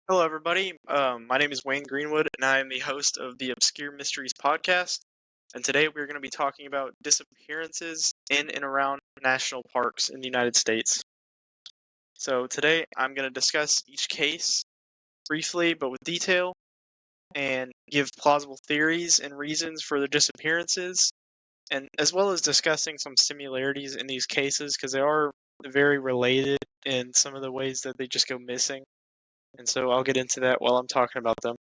Hello, everybody. My name is Wayne Greenwood, and I am the host of the Obscure Mysteries podcast. And today we're going to be talking about disappearances in and around national parks in the United States. So today I'm going to discuss each case briefly but with detail and give plausible theories and reasons for the disappearances, and as well as discussing some similarities in these cases because they are very related in some of the ways that they just go missing. And so I'll get into that while I'm talking about them.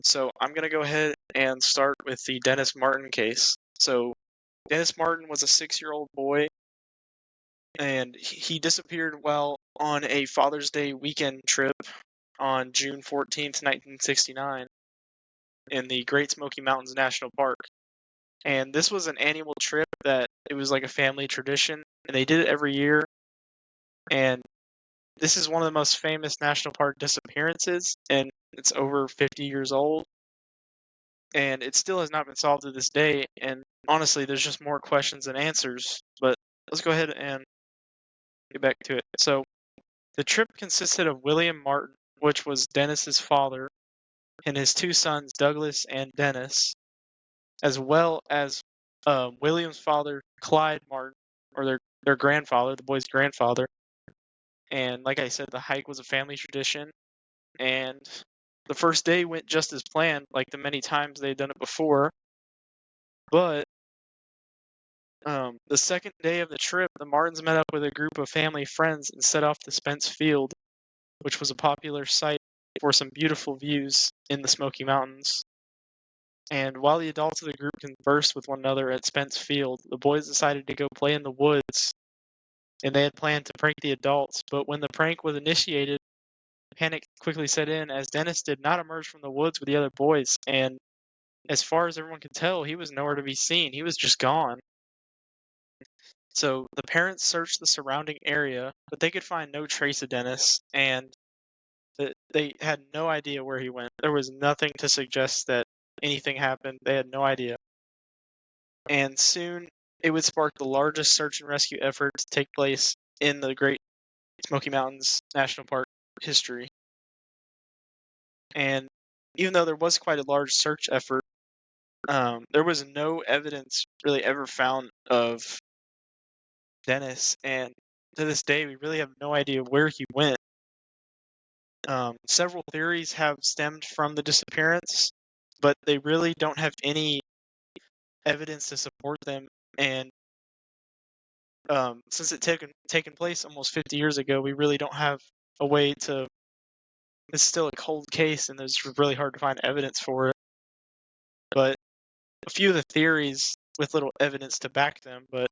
So I'm going to go ahead and start with the Dennis Martin case. So Dennis Martin was a 6-year-old boy, and he disappeared while on a Father's Day weekend trip on June 14th, 1969 in the Great Smoky Mountains National Park. And this was an annual trip that it was like a family tradition, and they did it every year. And this is one of the most famous national park disappearances, and it's over 50 years old. And it still has not been solved to this day. And honestly, there's just more questions than answers. But let's go ahead and get back to it. So the trip consisted of William Martin, which was Dennis's father, and his two sons, Douglas and Dennis, as well as William's father, Clyde Martin, or their grandfather, the boy's grandfather. And like I said, the hike was a family tradition. And the first day went just as planned, like the many times they'd done it before. But the second day of the trip, the Martins met up with a group of family friends and set off to Spence Field, which was a popular site for some beautiful views in the Smoky Mountains. And while the adults of the group conversed with one another at Spence Field, the boys decided to go play in the woods, and they had planned to prank the adults. But when the prank was initiated, panic quickly set in as Dennis did not emerge from the woods with the other boys, and as far as everyone could tell, he was nowhere to be seen. He was just gone. So the parents searched the surrounding area, but they could find no trace of Dennis, and they had no idea where he went. There was nothing to suggest that anything happened. They had no idea. And soon it would spark the largest search and rescue effort to take place in the Great Smoky Mountains National Park history. And even though there was quite a large search effort, there was no evidence really ever found of Dennis, and to this day, we really have no idea where he went. Several theories have stemmed from the disappearance, but they really don't have any evidence to support them. And since it taken place almost 50 years ago, we really don't have a way to. It's still a cold case, and it's really hard to find evidence for it. But a few of the theories with little evidence to back them, but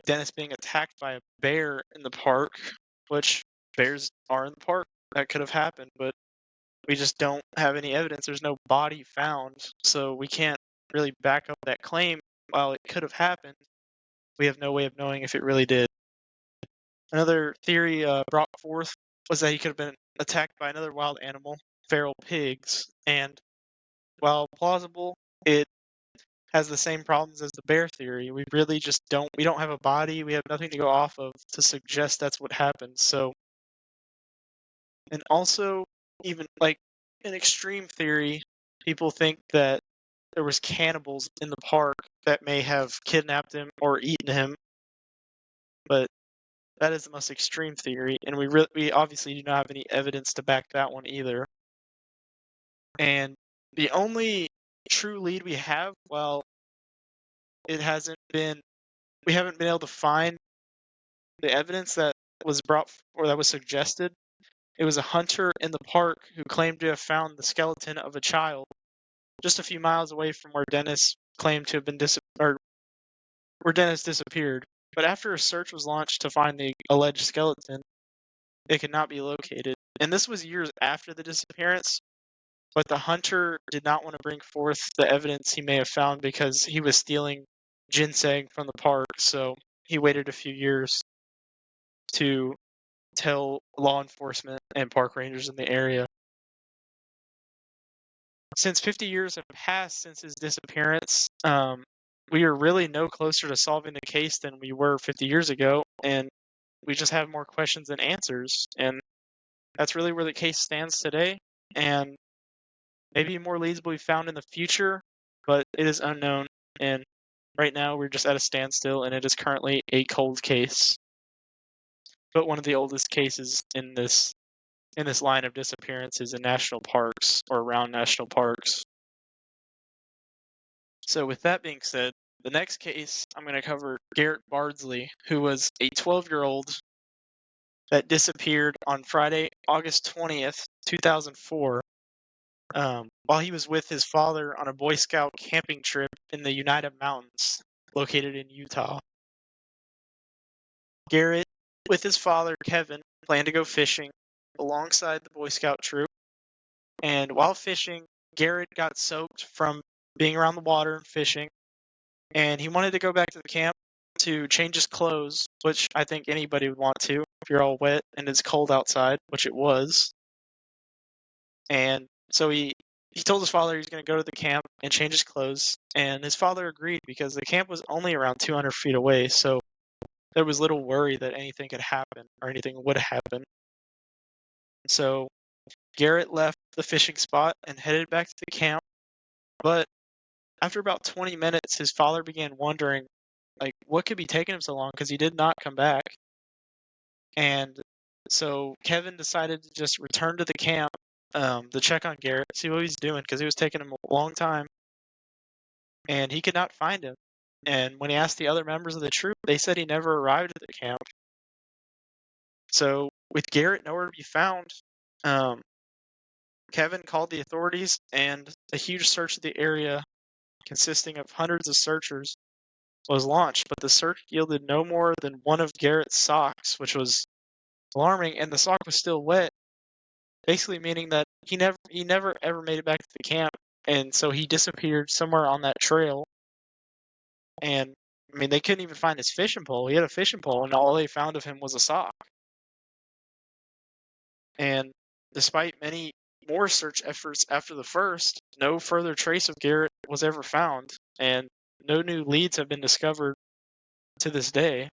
Dennis being attacked by a bear in the park, which bears are in the park, that could have happened, but we just don't have any evidence. There's no body found, so we can't really back up that claim. While it could have happened, we have no way of knowing if it really did. Another theory brought forth was that he could have been attacked by another wild animal, feral pigs, and while plausible, it has the same problems as the bear theory. We really just we don't have a body, we have nothing to go off of to suggest that's what happened. So, and also, even like in extreme theory, people think that there was cannibals in the park that may have kidnapped him or eaten him, but that is the most extreme theory, and we obviously do not have any evidence to back that one either. And the only true lead we have, well, we haven't been able to find the evidence that was brought or that was suggested. It was a hunter in the park who claimed to have found the skeleton of a child just a few miles away from where Dennis claimed to have been where Dennis disappeared. But after a search was launched to find the alleged skeleton, it could not be located. And this was years after the disappearance, but the hunter did not want to bring forth the evidence he may have found because he was stealing ginseng from the park, so he waited a few years to tell law enforcement and park rangers in the area. Since 50 years have passed since his disappearance, we are really no closer to solving the case than we were 50 years ago, and we just have more questions than answers. And that's really where the case stands today, and maybe more leads will be found in the future, but it is unknown, and right now we're just at a standstill, and it is currently a cold case, but one of the oldest cases in this line of disappearances in national parks or around national parks. So with that being said, the next case I'm going to cover Garrett Bardsley, who was a 12-year-old that disappeared on Friday, August 20th, 2004, while he was with his father on a Boy Scout camping trip in the United Mountains, located in Utah. Garrett, with his father, Kevin, planned to go fishing alongside the Boy Scout troop, and while fishing, Garrett got soaked from being around the water and fishing, and he wanted to go back to the camp to change his clothes, which I think anybody would want to if you're all wet and it's cold outside, which it was. And so he told his father he was going to go to the camp and change his clothes, and his father agreed because the camp was only around 200 feet away, so there was little worry that anything could happen or anything would happen. So Garrett left the fishing spot and headed back to the camp, but after about 20 minutes, his father began wondering, like, what could be taking him so long, because he did not come back. And so Kevin decided to just return to the camp to check on Garrett, see what he's doing, because it was taking him a long time. And he could not find him. And when he asked the other members of the troop, they said he never arrived at the camp. So with Garrett nowhere to be found, Kevin called the authorities, and a huge search of the area consisting of hundreds of searchers was launched, but the search yielded no more than one of Garrett's socks, which was alarming, and the sock was still wet, basically meaning that he never ever made it back to the camp, and so he disappeared somewhere on that trail. And I mean, they couldn't even find his fishing pole. He had a fishing pole, and all they found of him was a sock. And despite many more search efforts after the first, no further trace of Garrett was ever found, and no new leads have been discovered to this day.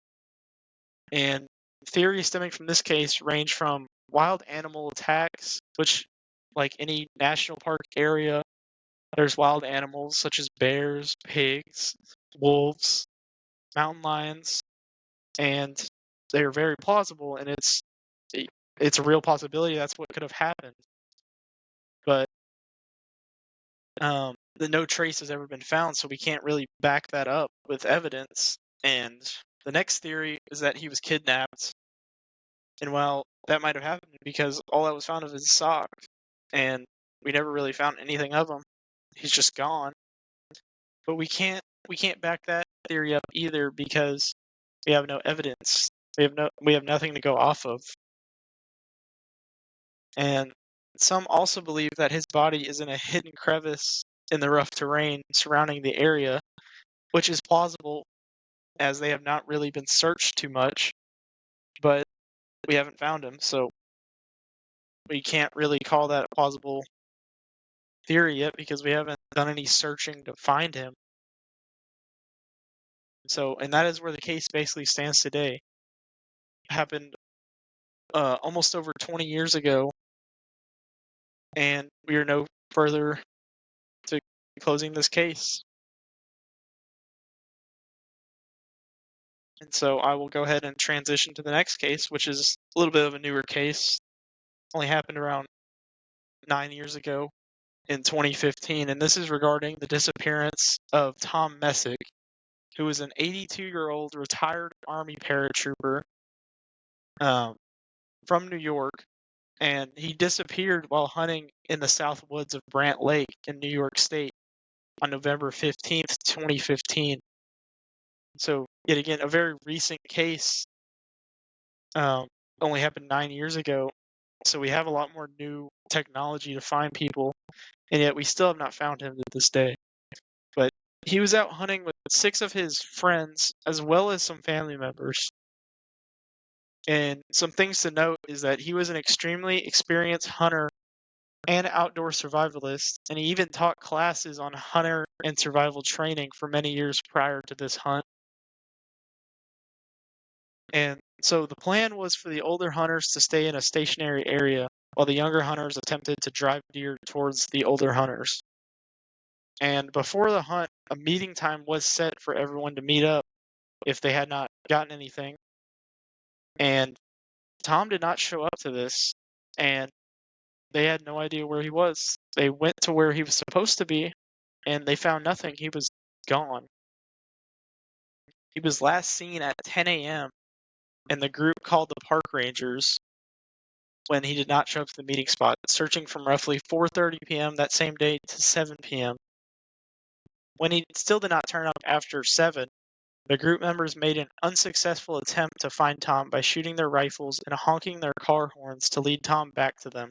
And theories stemming from this case range from wild animal attacks, which, like any national park area, there's wild animals such as bears, pigs, wolves, mountain lions, and they're very plausible, and it's a real possibility that's what could have happened. But no trace has ever been found, so we can't really back that up with evidence. And the next theory is that he was kidnapped. And while that might have happened because all that was found of his sock, and we never really found anything of him, he's just gone. But we can't back that theory up either because we have no evidence. We have nothing to go off of. And some also believe that his body is in a hidden crevice in the rough terrain surrounding the area, which is plausible as they have not really been searched too much, but we haven't found him, so we can't really call that a plausible theory yet because we haven't done any searching to find him. So, and that is where the case basically stands today. It happened almost over 20 years ago, and we are no further to closing this case. And so I will go ahead and transition to the next case, which is a little bit of a newer case. Only happened around 9 years ago in 2015, and this is regarding the disappearance of Tom Messick, who was an 82-year-old retired Army paratrooper from New York, and he disappeared while hunting in the South Woods of Brant Lake in New York State on November 15th, 2015. So, yet again, a very recent case, only happened 9 years ago, so we have a lot more new technology to find people, and yet we still have not found him to this day. But he was out hunting with 6 of his friends, as well as some family members. And some things to note is that he was an extremely experienced hunter and outdoor survivalist, and he even taught classes on hunter and survival training for many years prior to this hunt. And So the plan was for the older hunters to stay in a stationary area, while the younger hunters attempted to drive deer towards the older hunters. And before the hunt, a meeting time was set for everyone to meet up if they had not gotten anything. And Tom did not show up to this, and they had no idea where he was. They went to where he was supposed to be, and they found nothing. He was gone. He was last seen at 10 a.m., and the group called the park rangers when he did not show up to the meeting spot, searching from roughly 4:30 p.m. that same day to 7 p.m. When he still did not turn up after 7, the group members made an unsuccessful attempt to find Tom by shooting their rifles and honking their car horns to lead Tom back to them.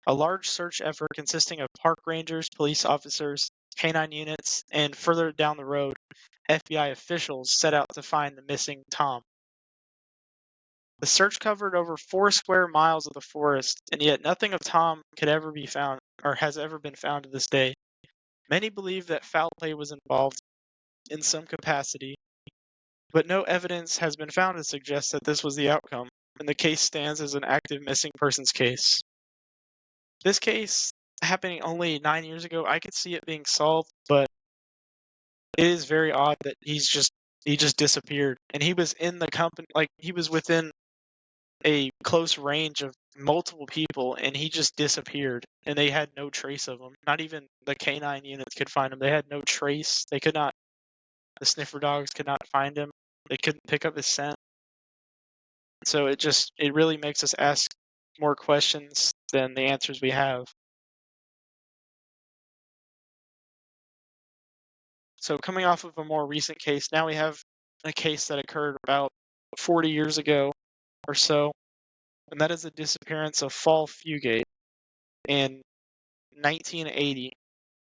A large search effort consisting of park rangers, police officers, canine units, and further down the road, FBI officials set out to find the missing Tom. The search covered over 4 square miles of the forest, and yet nothing of Tom could ever be found, or has ever been found to this day. Many believe that foul play was involved in some capacity, but no evidence has been found to suggest that this was the outcome, and the case stands as an active missing persons case. This case happening only 9 years ago, I could see it being solved, but it is very odd that he just disappeared, and he was in the company, like he was within a close range of multiple people, and he just disappeared, and they had no trace of him. Not even the canine units could find him. They had no trace. They could not. The sniffer dogs could not find him. They couldn't pick up his scent. So it really makes us ask more questions than the answers we have. So coming off of a more recent case, now we have a case that occurred about 40 years ago or so, and that is the disappearance of Paul Fugate in 1980.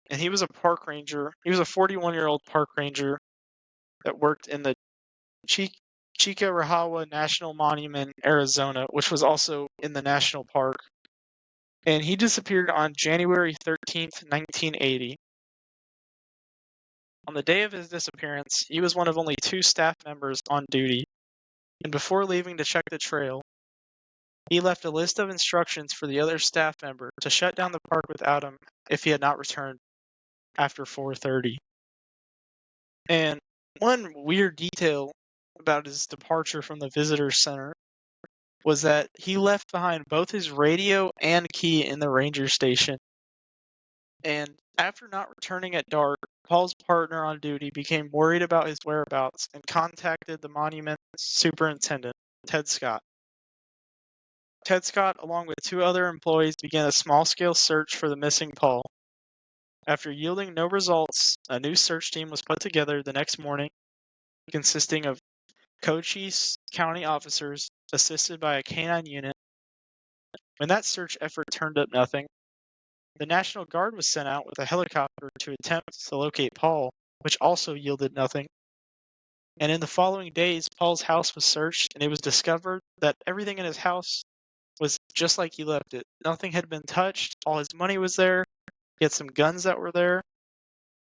And he was a park ranger. He was a 41-year-old park ranger that worked in the Chicarahawa National Monument, Arizona, which was also in the national park. And he disappeared on January 13th, 1980. On the day of his disappearance, he was one of only 2 staff members on duty, and before leaving to check the trail, he left a list of instructions for the other staff member to shut down the park without him if he had not returned after 4:30. And one weird detail about his departure from the visitor center was that he left behind both his radio and key in the ranger station. And after not returning at dark, Paul's partner on duty became worried about his whereabouts and contacted the monument's superintendent, Ted Scott. Ted Scott, along with 2 other employees, began a small-scale search for the missing Paul. After yielding no results, a new search team was put together the next morning, consisting of Cochise County officers assisted by a canine unit. When that search effort turned up nothing, the National Guard was sent out with a helicopter to attempt to locate Paul, which also yielded nothing. And in the following days, Paul's house was searched, and it was discovered that everything in his house was just like he left it. Nothing had been touched. All his money was there. He had some guns that were there,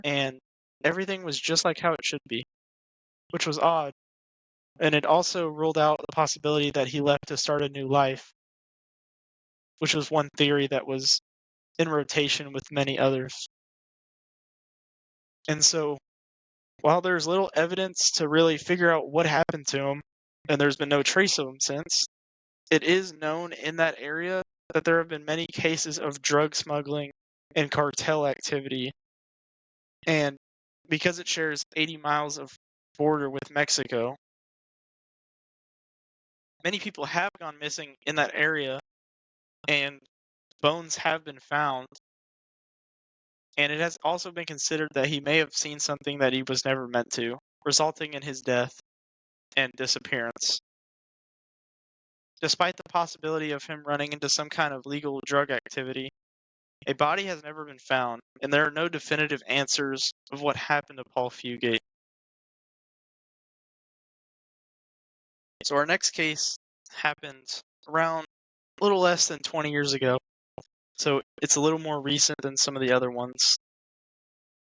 and everything was just like how it should be, which was odd. And it also ruled out the possibility that he left to start a new life, which was one theory that was in rotation with many others. And so, while there's little evidence to really figure out what happened to him, and there's been no trace of him since, it is known in that area that there have been many cases of drug smuggling and cartel activity. And because it shares 80 miles of border with Mexico, many people have gone missing in that area, and bones have been found. And it has also been considered that he may have seen something that he was never meant to, resulting in his death and disappearance. Despite the possibility of him running into some kind of legal drug activity, a body has never been found, and there are no definitive answers of what happened to Paul Fugate. So our next case happened around a little less than 20 years ago. So it's a little more recent than some of the other ones.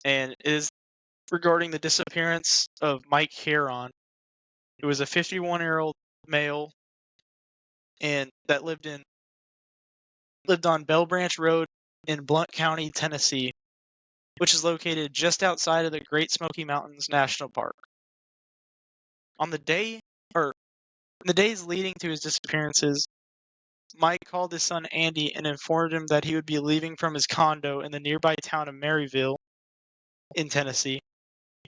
And it is regarding the disappearance of Mike Heron, who was a 51-year-old male and that lived on Bell Branch Road in Blount County, Tennessee, which is located just outside of the Great Smoky Mountains National Park. On the day, or in the days leading to his disappearances, Mike called his son Andy and informed him that he would be leaving from his condo in the nearby town of Maryville in Tennessee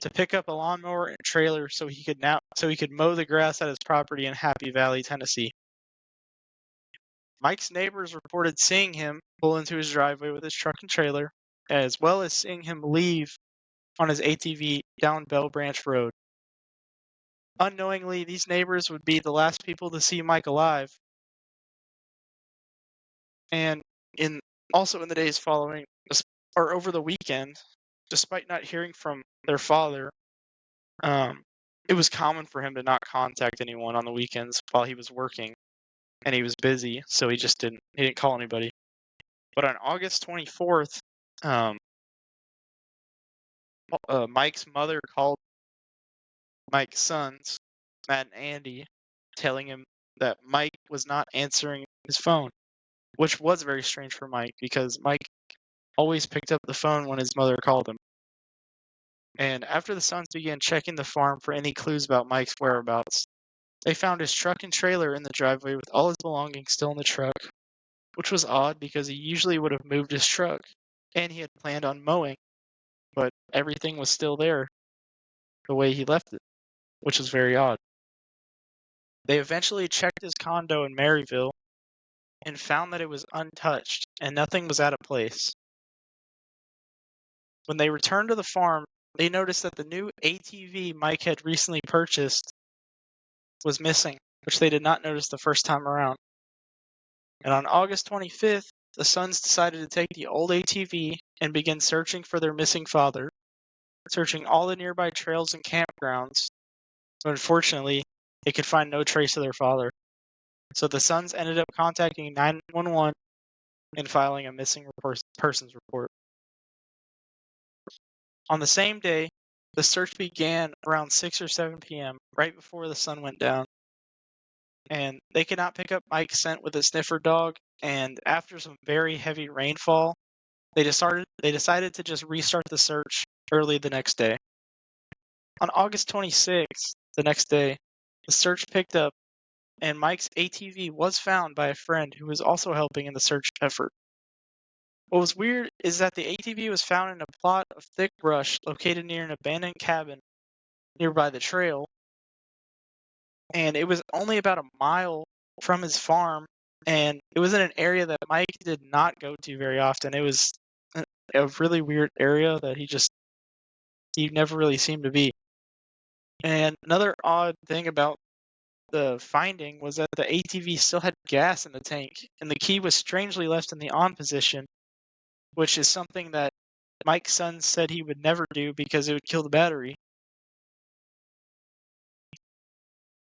to pick up a lawnmower and trailer so he could mow the grass at his property in Happy Valley, Tennessee. Mike's neighbors reported seeing him pull into his driveway with his truck and trailer, as well as seeing him leave on his ATV down Bell Branch Road. Unknowingly, these neighbors would be the last people to see Mike alive. And also in the days following, or over the weekend, despite not hearing from their father, it was common for him to not contact anyone on the weekends while he was working, and he was busy, so he didn't call anybody. But on August 24th, Mike's mother called Mike's sons, Matt and Andy, telling him that Mike was not answering his phone, which was very strange for Mike because Mike always picked up the phone when his mother called him. And after the sons began checking the farm for any clues about Mike's whereabouts, they found his truck and trailer in the driveway with all his belongings still in the truck, which was odd because he usually would have moved his truck, and he had planned on mowing, but everything was still there the way he left it, which was very odd. They eventually checked his condo in Maryville and found that it was untouched and nothing was out of place. When they returned to the farm, they noticed that the new ATV Mike had recently purchased was missing, which they did not notice the first time around. And on August 25th, the sons decided to take the old ATV and begin searching for their missing father, searching all the nearby trails and campgrounds. But unfortunately, they could find no trace of their father. So the sons ended up contacting 911 and filing a missing persons report. On the same day, the search began around 6 or 7 p.m., right before the sun went down. And they could not pick up Mike's scent with a sniffer dog, and after some very heavy rainfall, they decided to just restart the search early the next day. On August 26th, the next day, the search picked up, and Mike's ATV was found by a friend who was also helping in the search effort. What was weird is that the ATV was found in a plot of thick brush located near an abandoned cabin nearby the trail, and it was only about a mile from his farm, and it was in an area that Mike did not go to very often. It was a really weird area that he never really seemed to be. And another odd thing about the finding was that the ATV still had gas in the tank, and the key was strangely left in the on position, which is something that Mike's son said he would never do because it would kill the battery.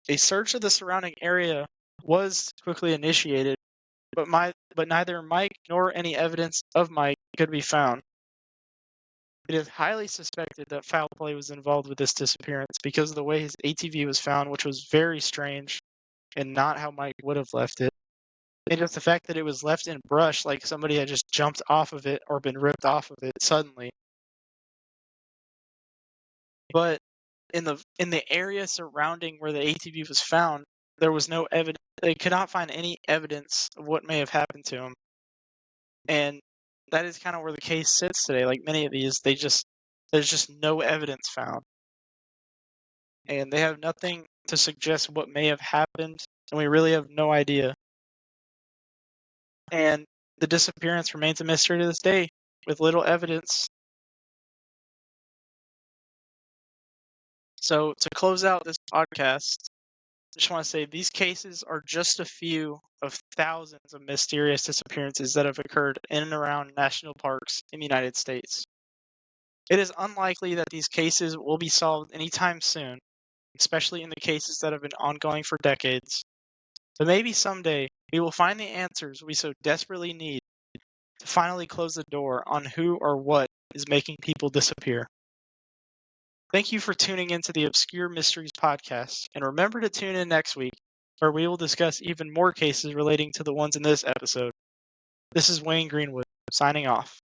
A search of the surrounding area was quickly initiated, but neither Mike nor any evidence of Mike could be found. It is highly suspected that foul play was involved with this disappearance because of the way his ATV was found, which was very strange and not how Mike would have left it. And just the fact that it was left in brush, like somebody had just jumped off of it or been ripped off of it suddenly. But in the area surrounding where the ATV was found, there was no evidence. They could not find any evidence of what may have happened to him. And that is kind of where the case sits today. Like many of these, there's just no evidence found. And they have nothing to suggest what may have happened, and we really have no idea. And the disappearance remains a mystery to this day, with little evidence. So to close out this podcast, I just want to say these cases are just a few of thousands of mysterious disappearances that have occurred in and around national parks in the United States. It is unlikely that these cases will be solved anytime soon, especially in the cases that have been ongoing for decades. But maybe someday we will find the answers we so desperately need to finally close the door on who or what is making people disappear. Thank you for tuning into the Obscure Mysteries podcast, and remember to tune in next week where we will discuss even more cases relating to the ones in this episode. This is Wayne Greenwood, signing off.